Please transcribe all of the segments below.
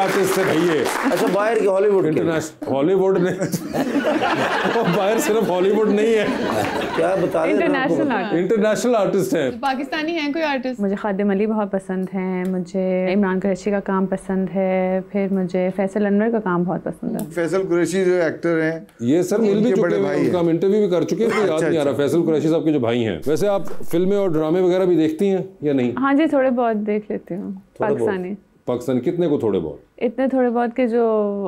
Artist है भाई ये। अच्छा बाहर की हॉलीवुड इंटरनेशनल हॉलीवुड ने बाहर सिर्फ हॉलीवुड नहीं है, क्या बता रहे हैं, इंटरनेशनल आर्टिस्ट है। पाकिस्तानी है कोई आर्टिस्ट? मुझे खादिम अली बहुत पसंद है, मुझे इमरान कुरैशी का काम पसंद है, फिर मुझे फैसल अनवर का काम बहुत पसंद है। फैसल कुरैशी जो एक्टर हैं ये सर मिल भी चुके हैं, उनका हम इंटरव्यू भी कर चुके हैं, याद नहीं आ रहा। फैसल कुरैशी साहब के जो भाई हैं। वैसे आप फिल्में और ड्रामे वगैरह भी देखती हैं या नहीं? हाँ जी, थोड़े बहुत देख लेती हूँ। पाकिस्तानी कितने को? थोड़े बहुत, इतने थोड़े बहुत के जो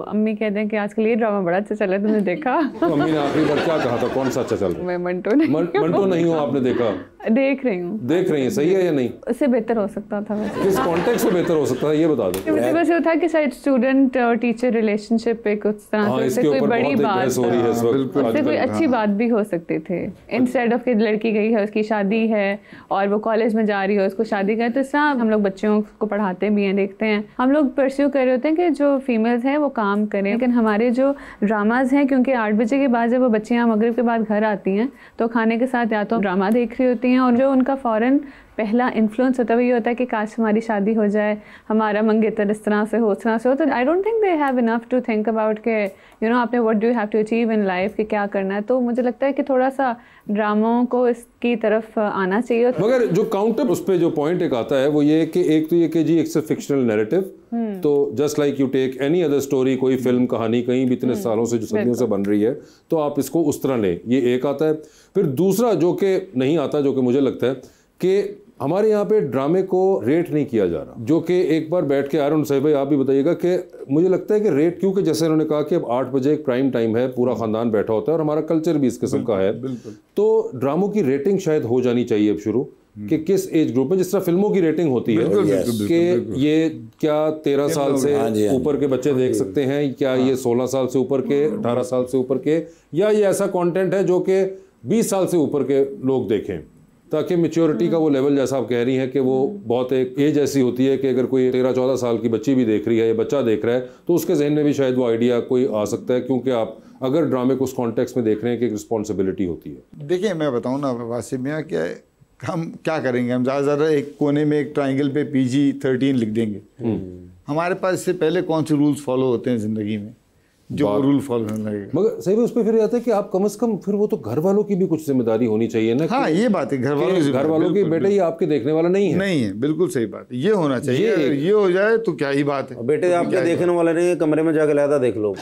अम्मी कहते हैं कि आजकल ये ड्रामा बड़ा अच्छा चल रहा है, तुमने देखा? तो अम्मी ने आखिरी बार क्या कहा था? कौन सा अच्छा चल रहा है? मैं मंटो नहीं हूँ। आपने देखा? देख रही हूँ। देख रही है, सही है या नहीं? उससे बेहतर हो सकता था। किस कॉन्टेक्स्ट में बेहतर हो सकता है ये बता दो। मुझे बस ये था कि शायद स्टूडेंट और टीचर रिलेशनशिप पे कुछ तरह से कोई बड़ी बात हो रही है इस वक्त, उससे कोई अच्छी बात भी हो सकती थी। इंस्टेड ऑफ कि लड़की गई है, उसकी शादी है और वो कॉलेज में जा रही है, उसको शादी का, तो इस तरह हम लोग बच्चों को पढ़ाते भी हैं, देखते हैं। हम लोग परस्यू कर रहे होते हैं कि जो फीमेल्स हैं वो काम करें, लेकिन हमारे जो ड्रामाज हैं, क्योंकि 8 बजे के बाद जब वो बच्चियाँ मगरिब के बाद घर आती हैं तो खाने के साथ या तो ड्रामा देख रही होती हैं, और जो उनका फ़ौरन पहला इन्फ्लुएंस होता है वो ये होता है कि काश हमारी शादी हो जाए, हमारा मंगेतर इस तरह से हो, उस तरह से हो। तो I don't think they have enough to think about के यू नो आपने what do you have to achieve in life, कि क्या करना है। तो मुझे लगता है कि थोड़ा सा ड्रामों को इसकी तरफ आना चाहिए। मगर जो काउंटर उस पर जो पॉइंट एक आता है वो ये कि एक तो ये कि जी एक फिक्शनल नैरेटिव, तो just like you take any other story, कोई फिल्म कहानी कहीं भी इतने सालों से जो सदियों से बन रही है, तो आप इसको उस तरह लें, ये एक आता है। फिर दूसरा जो कि नहीं आता, जो कि मुझे लगता है कि हमारे यहाँ पे ड्रामे को रेट नहीं किया जा रहा, जो कि एक बार बैठ के आरुण साहिब भाई आप भी बताइएगा कि मुझे लगता है कि रेट, क्योंकि जैसे उन्होंने कहा कि अब 8 बजे एक प्राइम टाइम है, पूरा खानदान बैठा होता है और हमारा कल्चर भी इस किस्म का है, तो ड्रामों की रेटिंग शायद हो जानी चाहिए अब शुरू, कि किस एज ग्रुप में, जिस तरह फिल्मों की रेटिंग होती है कि ये क्या 13 साल से ऊपर के बच्चे देख सकते हैं, क्या ये 16 साल से ऊपर के, 18 साल से ऊपर के, या ये ऐसा कंटेंट है जो कि 20 साल से ऊपर के लोग देखें, ताकि मेच्योरिटी का वो लेवल, जैसा आप कह रही हैं कि वो बहुत एक एज ऐसी होती है कि अगर कोई 13-14 साल की बच्ची भी देख रही है या बच्चा देख रहा है तो उसके जहन में भी शायद वो आइडिया कोई आ सकता है, क्योंकि आप अगर ड्रामे को उस कॉन्टेक्स्ट में देख रहे हैं कि एक रिस्पॉन्सिबिलिटी होती है। देखिए मैं बताऊँ ना वासिफ मियाँ, क्या हम क्या करेंगे, हम ज़्यादा एक कोने में एक ट्राइंगल पे PG-13 लिख देंगे। हमारे पास इससे पहले कौन से रूल्स फॉलो होते हैं ज़िंदगी में जो रूल फॉलो होने लगेगा। मगर सही में उस पर फिर आता है कि आप कम से कम फिर वो तो घर वालों की भी कुछ जिम्मेदारी होनी चाहिए ना। हाँ ये बात है, घर वालों की बेटे ये आपके देखने वाला नहीं है, बिल्कुल सही बात है, ये होना चाहिए। ये हो जाए तो क्या ही बात है। बेटे आपके देखने वाला नहीं है, कमरे में जाके लहदा देख लो।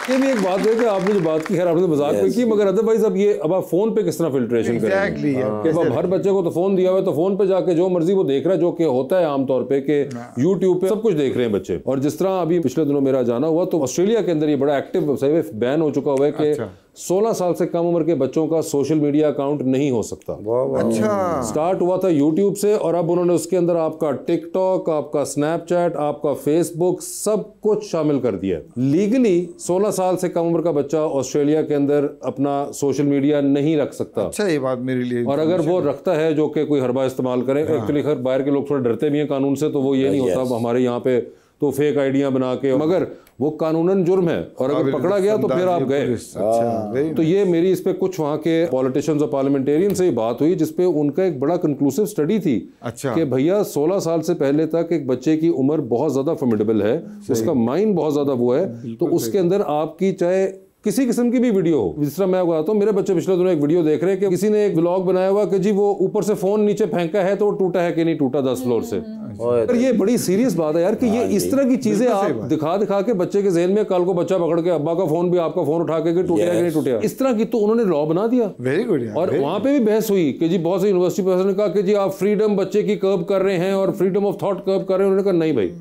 ये भी एक बात है कि आपने जो बात की, खैर आपने मजाक में की, मगर अदरवाइज अब आप फोन पे किस तरह फिल्ट्रेशन करेंगे? कि अब हर बच्चे को तो फोन दिया हुआ है, तो फोन पे जाके जो मर्जी वो देख रहा है, जो कि होता है आमतौर पे कि यूट्यूब पे सब कुछ देख रहे हैं बच्चे। और जिस तरह अभी पिछले दिनों मेरा जाना हुआ तो ऑस्ट्रेलिया के अंदर ये बड़ा एक्टिव बैन हो चुका हुआ है कि 16 साल से कम उम्र के बच्चों का सोशल मीडिया अकाउंट नहीं हो सकता। अच्छा, स्टार्ट हुआ था यूट्यूब से और अब उन्होंने उसके अंदर आपका टिकटॉक, आपका स्नैपचैट, आपका फेसबुक सब कुछ शामिल कर दिया। लीगली 16 साल से कम उम्र का बच्चा ऑस्ट्रेलिया के अंदर अपना सोशल मीडिया नहीं रख सकता। अच्छा, ये बात मेरे लिए। और अगर वो रखता है जो कि कोई हरबा इस्तेमाल करे, एक्चुअली खैर बाहर के लोग थोड़ा डरते भी हैं कानून से, तो वो ये नहीं होता हमारे यहाँ पे तो फेक आइडियां बना के, मगर वो कानूनन जुर्म है और अगर पकड़ा गया तो फिर आप गए। तो ये मेरी इस पे कुछ वहाँ के पॉलिटिशियंस और पार्लियामेंटेरियन से ही बात हुई, जिसपे उनका एक बड़ा कंक्लूसिव स्टडी थी कि भैया 16 साल से पहले तक एक बच्चे की उम्र बहुत ज्यादा फॉर्मिडेबल है, उसका माइंड बहुत ज्यादा वो है, तो उसके अंदर आपकी चाहे किसी किस्म की भी वीडियो हो, जिस तरह मैं बताता हूँ, मेरे बच्चे पिछले दिनों एक वीडियो देख रहे हैं कि किसी ने एक व्लॉग बनाया हुआ कि जी वो ऊपर से फोन नीचे फेंका है तो टूटा है कि नहीं टूटा 10 फ्लोर से। पर ये बड़ी सीरियस बात है यार कि ये इस तरह की चीजें आप दिखा के बच्चे के जहन में, कल को बच्चा पकड़ के अब्बा का फोन भी आपका फोन उठा के टूटा कि नहीं टूटा, इस तरह की तो उन्होंने लॉ बना दिया। Very good. और वहां पे भी बहस हुई कि जी बहुत से यूनिवर्सिटी प्रोफेसर ने कहा कि जी आप फ्रीडम बच्चे की कर्ब कर रहे हैं और फ्रीडम ऑफ थॉट कर्ब कर रहे हैं। उन्होंने कहा नहीं भाई,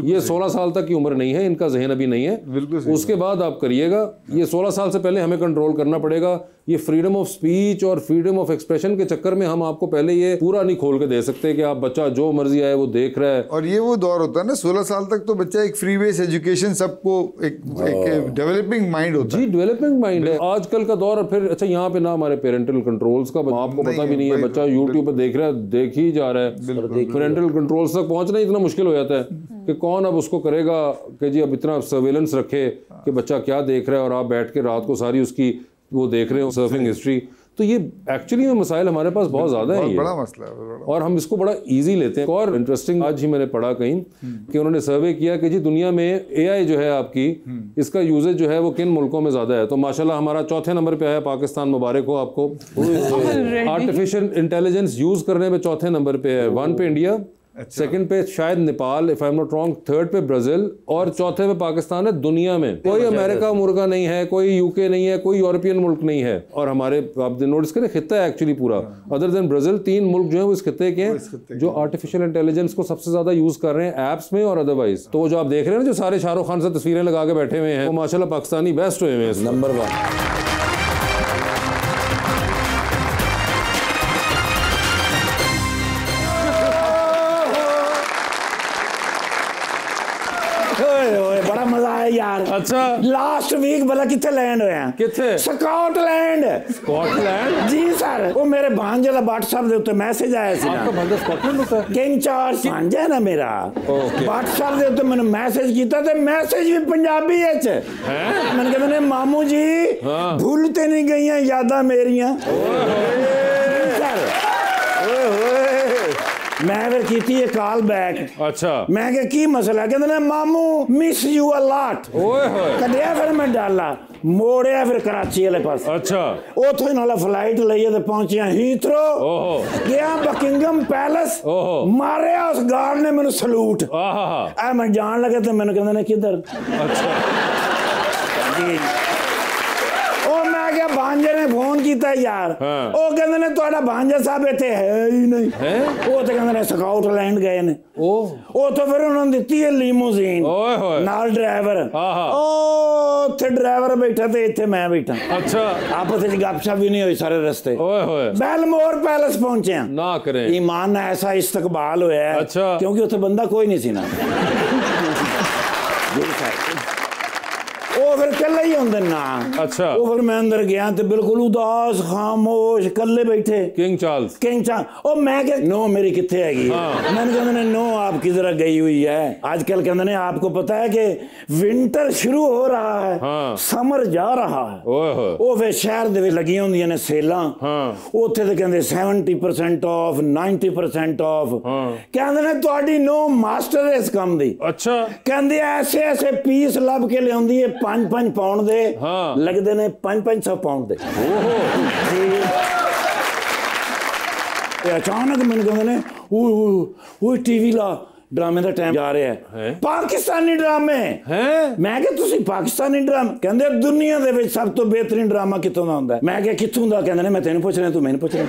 ये 16 साल तक की उम्र नहीं है, इनका जहन अभी नहीं है, उसके बाद आप करिएगा। ये 16 साल से पहले हमें कंट्रोल करना पड़ेगा। ये फ्रीडम ऑफ स्पीच और फ्रीडम ऑफ एक्सप्रेशन के चक्कर में हम आपको पहले ये पूरा नहीं खोल के दे सकते कि आप बच्चा जो मर्जी आए वो देख रहा है। और ये वो दौर होता है ना 16 साल तक, तो बच्चा एक फ्री बेस एजुकेशन, सबको एक डेवलपिंग माइंड होता है। जी डेवलपिंग माइंड है आजकल का दौर। और फिर अच्छा यहाँ पे ना हमारे पेरेंटल कंट्रोल्स का आपको पता भी नहीं है, बच्चा यूट्यूब पे देख रहा है, देख ही जा रहा है, पेरेंटल कंट्रोल्स तक पहुंचना इतना मुश्किल हो जाता है कि कौन अब उसको करेगा कि जी अब इतना सर्वेलेंस रखे कि बच्चा क्या देख रहा है और आप बैठ के रात को सारी उसकी वो देख रहे हो सर्फिंग हिस्ट्री। तो ये एक्चुअली में मसाइल हमारे पास बहुत ज़्यादा है, बड़ा मसला है बड़ा। और हम इसको बड़ा इजी लेते हैं। और इंटरेस्टिंग आज ही मैंने पढ़ा कहीं कि उन्होंने सर्वे किया कि जी दुनिया में एआई जो है आपकी, इसका यूजेज जो है वो किन मुल्कों में ज़्यादा है। तो माशाल्लाह हमारा चौथे नंबर पे है पाकिस्तान, मुबारक हो आपको। आर्टिफिशियल इंटेलिजेंस यूज़ करने में चौथे नंबर पे है, 1 पे इंडिया, सेकंड पे शायद Nepal, if I am not wrong, third पे ब्राजील, और चौथे पे पाकिस्तान है। दुनिया में कोई अमेरिका मुर्गा नहीं है, कोई यूके नहीं है, कोई यूरोपियन मुल्क नहीं है। और हमारे आप नोटिस करें खित्ता है एक्चुअली पूरा, अदर देन ब्राजील, 3 मुल्क जो है वो इस खित्ते के हैं जो आर्टिफिशियल इंटेलिजेंस को सबसे ज्यादा यूज कर रहे हैं एप्स में और अदरवाइज। तो जो आप देख रहे हैं ना, जो सारे शाहरुख खान से तस्वीरें लगा के बैठे हुए हैं, वो माशाल्लाह पाकिस्तानी बेस्ट हुए हैं, नंबर 1। बड़ा मजा आया यार। अच्छा, लास्ट वीक भला कितने लैंड हुए हैं? कितने? स्कॉटलैंड। स्कॉटलैंड? जी सर, वो मेरे भांजे दा व्हाट्सएप दे उत्ते मैसेज आया सी। आपका भांजा स्कॉटलैंड होता है? किंग चार्ल्स भांजा है ना मेरा। व्हाट्सएप दे उत्ते मैंने मैसेज कीता ते मैसेज भी पंजाबी विच है। मैंने कहंदे ने मामू जी भूल ते नहीं गईयां यादां मेरियां। मैं फिर कीती है कॉल बैक। अच्छा, मैं क्या की मसला? कहते ने मामू मिस यू अ लॉट। कढ़िया फिर मैं डाला मोड़िया फिर कराची वाले पास। अच्छा, उथों ही नाला फ्लाइट लईए ते पहुंचिया हीथ्रो, गया बकिंगम पैलेस, मारिया उस गार्ड ने मैंने सलूट। मैं जान लगे तो मैंने कहते ने किधर। अच्छा जी, भांजे ने फोन किया यार, वो कहते ने तुहाडा भांजा साहब इत्थे है ही नहीं। वो तो कहते ने स्कॉटलैंड गए ने। ओ तो फिर उन्होंने दिती है लीमोजीन नाल ड्राइवर। ओ थे ड्राइवर बैठा ते इत्थे मैं बैठा। अच्छा, आपस में गपशप भी नहीं हुई सारे रास्ते। बेलमोर पैलेस पहुंचे ना करें, ईमान ना ऐसा इस्तकबाल होया है। अच्छा, क्योंकि उत्थे बंदा कोई नहीं सी ना। वो फिर कल्ले ही होंदे ना। अच्छा, वो फिर मैं अंदर गया तो बिल्कुल उदास खामोश कल्ले बैठे। किंग चार्ल्स ओ मैं क्या नो मेरी कितने हैगी। मैंने कहते ने नो आपकी जरा गई हुई है। आजकल कहते ने आपको पता है कि विंटर शुरू हो रहा है, समर जा रहा है। वो फिर शहर दे विच लगी होंदियां ने सेलां, उत्थे ते कहंदे 70% ऑफ 90% ऑफ। कहंदे ने तुहाडी नो मास्टर इस काम दी। अच्छा, कहंदे ऐसे ऐसे पीस लब के लियाउंदी है 5-5 पाउंड दे। लगते ने 500 पाउंड दे। अचानक मैंने कहते ने वो टीवी ला ड्रामे का टाइम जा रहा है। पाकिस्तानी ड्रामे हैं? मैं क्या तुसी पाकिस्तानी ड्रामे? कहंदे दुनिया दे विच सब तो बेहतरीन ड्रामा कितों दा हुंदा है। मैं क्या कितों दा? कहंदे ने मैं तेनू पुछ रहा, तू मैनू पुछ रहा।